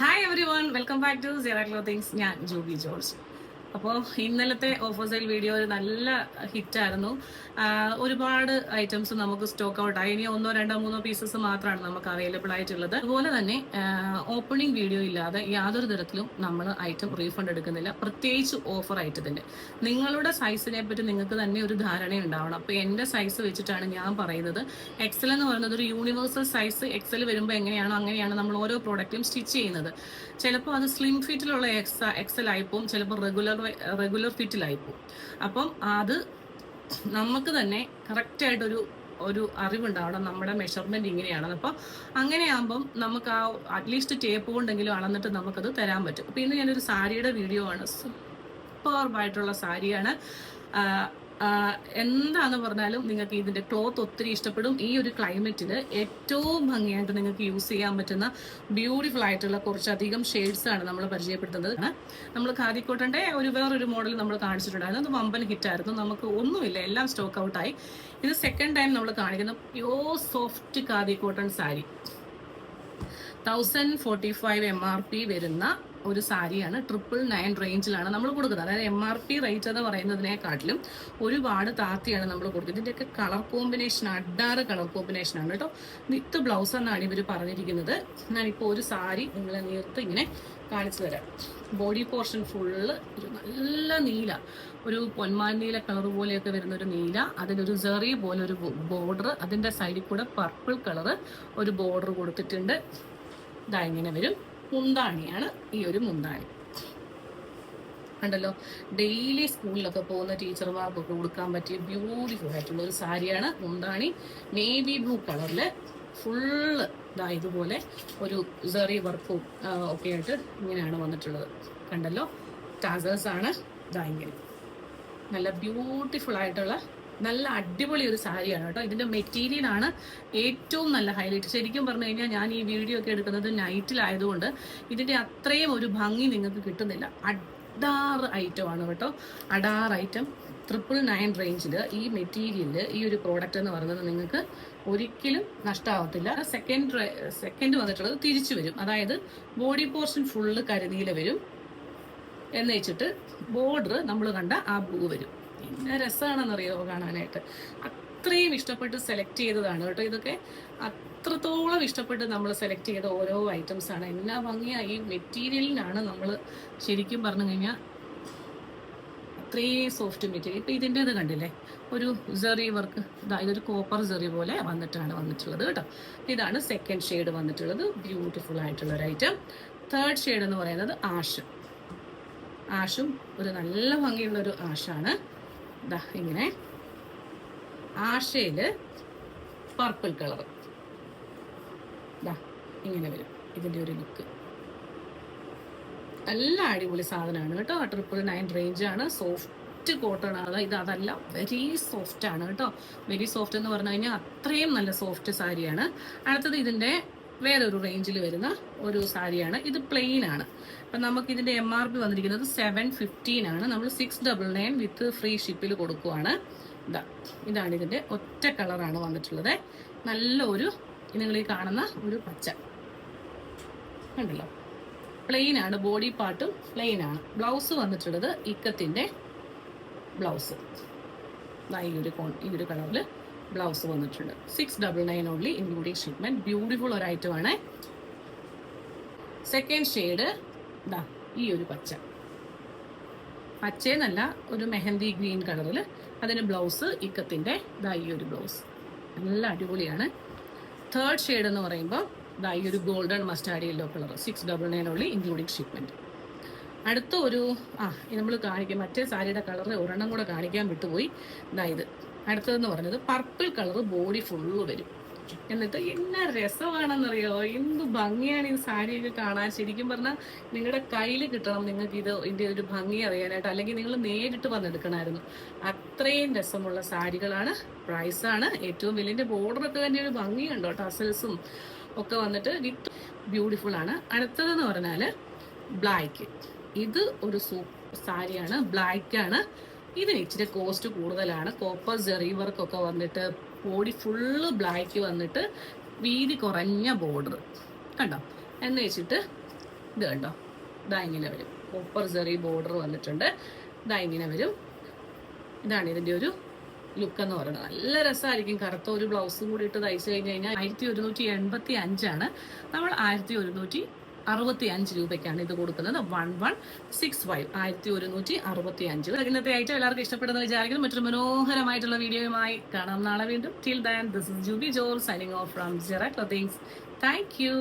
Hi everyone, welcome back to സിറ clothings. ഞാൻ Jubi George. അപ്പോൾ ഇന്നലത്തെ ഓഫർ സെയിൽ വീഡിയോ ഒരു നല്ല ഹിറ്റായിരുന്നു. ഒരുപാട് ഐറ്റംസ് നമുക്ക് സ്റ്റോക്ക് ഔട്ട് ആയി. ഇനി ഒന്നോ രണ്ടോ മൂന്നോ പീസസ് മാത്രമാണ് നമുക്ക് അവൈലബിൾ ആയിട്ടുള്ളത്. അതുപോലെ തന്നെ ഓപ്പണിംഗ് വീഡിയോ ഇല്ലാതെ യാതൊരു തരത്തിലും നമ്മൾ ഐറ്റം റീഫണ്ട് എടുക്കുന്നില്ല, പ്രത്യേകിച്ച് ഓഫർ ഐറ്റത്തിൻ്റെ. നിങ്ങളുടെ സൈസിനെ പറ്റി നിങ്ങൾക്ക് തന്നെ ഒരു ധാരണ ഉണ്ടാവണം. അപ്പോൾ എൻ്റെ സൈസ് വെച്ചിട്ടാണ് ഞാൻ പറയുന്നത്. എക്സൽ എന്ന് പറയുന്നത് ഒരു യൂണിവേഴ്സൽ സൈസ്. എക്സൽ വരുമ്പോൾ എങ്ങനെയാണോ അങ്ങനെയാണ് നമ്മൾ ഓരോ പ്രോഡക്റ്റും സ്റ്റിച്ച് ചെയ്യുന്നത്. ചിലപ്പോൾ അത് സ്ലിം ഫിറ്റിലുള്ള എക്സൽ ആയിപ്പോവും, ചിലപ്പോൾ റെഗുലർ ഫിറ്റിലായിപ്പോവും. അപ്പം അത് നമുക്ക് തന്നെ കറക്റ്റായിട്ടൊരു അറിവുണ്ടാവണം, നമ്മുടെ മെഷർമെന്റ് ഇങ്ങനെയാണ്. അപ്പോൾ അങ്ങനെയാകുമ്പം നമുക്ക് അറ്റ്ലീസ്റ്റ് ടേപ്പ് കൊണ്ടെങ്കിലും അളന്നിട്ട് നമുക്കത് തരാൻ പറ്റും. അപ്പോൾ ഇന്ന് ഞാനൊരു സാരിയുടെ വീഡിയോ ആണ്. സൂപ്പർബായിട്ടുള്ള സാരിയാണ്. എന്താന്ന് പറഞ്ഞാലും നിങ്ങൾക്ക് ഇതിന്റെ ക്ലോത്ത് ഒത്തിരി ഇഷ്ടപ്പെടും. ഈ ഒരു ക്ലൈമറ്റിൽ ഏറ്റവും ഭംഗിയായിട്ട് നിങ്ങൾക്ക് യൂസ് ചെയ്യാൻ പറ്റുന്ന ബ്യൂട്ടിഫുൾ ആയിട്ടുള്ള കുറച്ചധികം ഷെയ്ഡ്സ് ആണ് നമ്മൾ പരിചയപ്പെടുത്തുന്നത്. നമ്മൾ ഖാദി കോട്ടന്റെ വേറൊരു മോഡൽ നമ്മൾ കാണിച്ചിട്ടുണ്ടായിരുന്നു. അത് വമ്പൻ ഹിറ്റായിരുന്നു. നമുക്ക് ഒന്നുമില്ല, എല്ലാം സ്റ്റോക്ക് ഔട്ടായി. ഇത് സെക്കൻഡ് ടൈം നമ്മൾ കാണിക്കുന്ന pure soft khadi cotton sari. 1045 MRP വരുന്ന ഒരു സാരിയാണ്. 999 റേഞ്ചിലാണ് നമ്മൾ കൊടുക്കുന്നത്. അതായത് MRP റേറ്റ് എന്ന് പറയുന്നതിനെക്കാട്ടിലും ഒരുപാട് താത്തിയാണ് നമ്മൾ കൊടുക്കുന്നത്. ഇതിൻ്റെയൊക്കെ കളർ കോമ്പിനേഷൻ അഡാറ് കളർ കോമ്പിനേഷനാണ് കേട്ടോ. വിത്ത് ബ്ലൗസ് എന്നാണ് ഇവർ പറഞ്ഞിരിക്കുന്നത്. ഞാനിപ്പോൾ ഒരു സാരി നിങ്ങളെ നേരത്തെ ഇങ്ങനെ കാണിച്ചു തരാം. ബോഡി പോർഷൻ ഫുള്ള് ഒരു നല്ല നീല, ഒരു പൊന്മാൻ നീല കളർ പോലെയൊക്കെ വരുന്ന ഒരു നീല, അതിലൊരു സെറി പോലെ ഒരു ബോർഡർ, അതിൻ്റെ സൈഡിൽ കൂടെ പർപ്പിൾ കളർ ഒരു ബോർഡർ കൊടുത്തിട്ടുണ്ട്. ഇതാ ഇങ്ങനെ വരും. മുന്താണിയാണ് ഈ ഒരു മുന്താണി. കണ്ടല്ലോ, ഡെയിലി സ്കൂളിലൊക്കെ പോകുന്ന ടീച്ചർമാർക്കൊക്കെ കൊടുക്കാൻ പറ്റിയ ബ്യൂട്ടിഫുൾ ആയിട്ടുള്ള ഒരു സാരിയാണ്. മുന്താണി നേവി ബ്ലൂ കളറിൽ ഫുള്ള് ഇതാ ഇതുപോലെ ഒരു സെറി വർക്കും ഒക്കെ ആയിട്ട് ഇങ്ങനെയാണ് വന്നിട്ടുള്ളത്. കണ്ടല്ലോ, ടാസേഴ്സ് ആണ്. ഇതാ ഇങ്ങനെ നല്ല ബ്യൂട്ടിഫുൾ ആയിട്ടുള്ള നല്ല അടിപൊളി ഒരു സാരിയാണ് കേട്ടോ. ഇതിന്റെ മെറ്റീരിയൽ ആണ് ഏറ്റവും നല്ല ഹൈലൈറ്റ്. ശരിക്കും പറഞ്ഞു കഴിഞ്ഞാൽ ഞാൻ ഈ വീഡിയോ ഒക്കെ എടുക്കുന്നത് നൈറ്റിലായതുകൊണ്ട് ഇതിന്റെ അത്രയും ഒരു ഭംഗി നിങ്ങൾക്ക് കിട്ടുന്നില്ല. അഡാർ ഐറ്റം ആണ് കേട്ടോ. അഡാർ ഐറ്റം 999 റേഞ്ചിൽ ഈ മെറ്റീരിയലിൽ ഈ ഒരു പ്രോഡക്റ്റ് എന്ന് പറയുന്നത് നിങ്ങൾക്ക് ഒരിക്കലും നഷ്ടമാവത്തില്ല. സെക്കൻഡ് വന്നിട്ടുള്ളത് തിരിച്ചു വരും. അതായത് ബോഡി പോർഷൻ ഫുള്ള് കരിനീല വരും എന്ന് വെച്ചിട്ട് ബോർഡർ നമ്മൾ കണ്ട ആ ബ്ലൂ വരും. പിന്നെ രസമാണെന്നറിയോ കാണാനായിട്ട്. അത്രയും ഇഷ്ടപ്പെട്ട് സെലക്ട് ചെയ്തതാണ് കേട്ടോ. ഇതൊക്കെ അത്രത്തോളം ഇഷ്ടപ്പെട്ട് നമ്മൾ സെലക്ട് ചെയ്ത ഓരോ ഐറ്റംസ് ആണ്. എന്നാ ഭംഗിയാ ഈ മെറ്റീരിയലിനാണ് നമ്മൾ ശരിക്കും പറഞ്ഞു കഴിഞ്ഞാൽ അത്രയും സോഫ്റ്റ് മെറ്റീരിയൽ. ഇപ്പം ഇതിൻ്റെ ഇത് കണ്ടില്ലേ, ഒരു സെറി വർക്ക്. ഇതൊരു കോപ്പർ സെറി പോലെ വന്നിട്ടുള്ളത് കേട്ടോ. ഇതാണ് സെക്കൻഡ് ഷെയ്ഡ് വന്നിട്ടുള്ളത്. ബ്യൂട്ടിഫുൾ ആയിട്ടുള്ള ഒരു ഐറ്റം. തേർഡ് ഷെയ്ഡ് എന്ന് പറയുന്നത് ആഷും ഒരു നല്ല ഭംഗിയുള്ള ഒരു ആഷാണ്. ഇതാ ഇങ്ങനെ ആഷയില് പർപ്പിൾ കളർ ഇതാ ഇങ്ങനെ വരും. ഇതിന്റെ ഒരു ലുക്ക് നല്ല അടിപൊളി സാധനമാണ് കേട്ടോ. 999 റേഞ്ചാണ്. സോഫ്റ്റ് കോട്ടൺ ആണ് ഇത്. അതല്ല, വെരി സോഫ്റ്റ് ആണ് കേട്ടോ. വെരി സോഫ്റ്റ് എന്ന് പറഞ്ഞു കഴിഞ്ഞാൽ അത്രയും നല്ല സോഫ്റ്റ് സാരിയാണ്. അടുത്തത് ഇതിന്റെ വേറൊരു റേഞ്ചിൽ വരുന്ന ഒരു സാരിയാണ്. ഇത് പ്ലെയിൻ ആണ്. അപ്പം നമുക്ക് ഇതിന്റെ MRP വന്നിരിക്കുന്നത് 715 ആണ്. നമ്മൾ 699 വിത്ത് ഫ്രീ ഷിപ്പിൽ കൊടുക്കുവാണ്. ഇതാണ് ഇതിന്റെ ഒറ്റ കളറാണ് വന്നിട്ടുള്ളത്. നല്ല ഒരു നിങ്ങൾ ഈ കാണുന്ന ഒരു പച്ച കണ്ടല്ലോ. പ്ലെയിൻ ആണ്, ബോഡി പാർട്ടും പ്ലെയിൻ ആണ്. ബ്ലൗസ് വന്നിട്ടുള്ളത് ഇക്കത്തിന്റെ ബ്ലൗസ്. ഈ ഒരു കളറിൽ ബ്ലൗസ് വന്നിട്ടുണ്ട്. 699 ഓൺലി ഇൻക്ലൂഡിങ് ഷിപ്മെന്റ്. ബ്യൂട്ടിഫുൾ ഒരു ഐറ്റം ആണ്. സെക്കൻഡ് ഷെയ്ഡ് ഈ ഒരു പച്ചയെന്നല്ല, ഒരു മെഹന്തി ഗ്രീൻ കളറിൽ അതിന് ബ്ലൗസ് ഇക്കത്തിന്റെ ഈ ഒരു ബ്ലൗസ് നല്ല അടിപൊളിയാണ്. തേർഡ് ഷെയ്ഡ് എന്ന് പറയുമ്പോൾ ഈ ഒരു golden mustard yellow colour. 699 only including shipment. അടുത്ത ഒരു നമ്മൾ കാണിക്കാം. മറ്റേ സാരിയുടെ കളർ ഒരെണ്ണം കൂടെ കാണിക്കാൻ വിട്ടുപോയി. ഇത് അടുത്തതെന്ന് പറഞ്ഞത് പർപ്പിൾ കളർ ബോഡി ഫുള്ള് വരും. എന്നിട്ട് എന്നാ രസമാണെന്നറിയോ, എന്ത് ഭംഗിയാണ് ഈ സാരിയൊക്കെ കാണാൻ. ശരിക്കും പറഞ്ഞാൽ നിങ്ങളുടെ കയ്യിൽ കിട്ടണം നിങ്ങൾക്ക് ഇതിന്റെ ഒരു ഭംഗി അറിയാനായിട്ട്. അല്ലെങ്കിൽ നിങ്ങൾ നേരിട്ട് വന്നെടുക്കണമായിരുന്നു. അത്രയും രസമുള്ള സാരികളാണ്. പ്രൈസാണ് ഏറ്റവും വലിയ. ബോർഡറൊക്കെ തന്നെ ഒരു ഭംഗിയുണ്ടോ, ടസൽസും ഒക്കെ വന്നിട്ട് വിത്ത് ബ്യൂട്ടിഫുൾ ആണ്. അടുത്തതെന്ന് പറഞ്ഞാൽ ബ്ലാക്ക്. ഇത് ഒരു സൂപ്പർ സാരിയാണ്. ബ്ലാക്ക് ആണ്. ഇതിന് ഇച്ചിരി കോസ്റ്റ് കൂടുതലാണ്. കോപ്പർ ജെറി വർക്കൊക്കെ വന്നിട്ട് ബോഡി ഫുള്ള് ബ്ലാക്ക് വന്നിട്ട് വീതി കുറഞ്ഞ ബോർഡർ കണ്ടോ എന്ന് വെച്ചിട്ട് ഇത് കണ്ടോ, ഇതാ ഇങ്ങനെ വരും. കോപ്പർ സെറി ബോർഡർ വന്നിട്ടുണ്ട്. ഇതാ ഇങ്ങനെ വരും. ഇതാണ് ഇതിന്റെ ഒരു ലുക്ക് എന്ന് പറയുന്നത്. നല്ല രസമായിരിക്കും. കറുത്ത ഒരു ബ്ലൗസും കൂടി ഇട്ട് തയ്ച്ചു കഴിഞ്ഞ് കഴിഞ്ഞാൽ 1185 നമ്മൾ 1165 രൂപയ്ക്കാണ് ഇത് കൊടുക്കുന്നത്. 1165 1165. ഇന്നത്തെ ഐറ്റം എല്ലാവർക്കും ഇഷ്ടപ്പെടുന്ന വിചാരിക്കുന്നു. മറ്റൊരു മനോഹരമായിട്ടുള്ള വീഡിയോയുമായി കാണാം നാളെ വീണ്ടും. Till then, this is Jubi ജോൾ സൈനിങ് ഓഫ് ഫ്രം ജെറ ക്ലോത്തിങ്സ്. Thank U.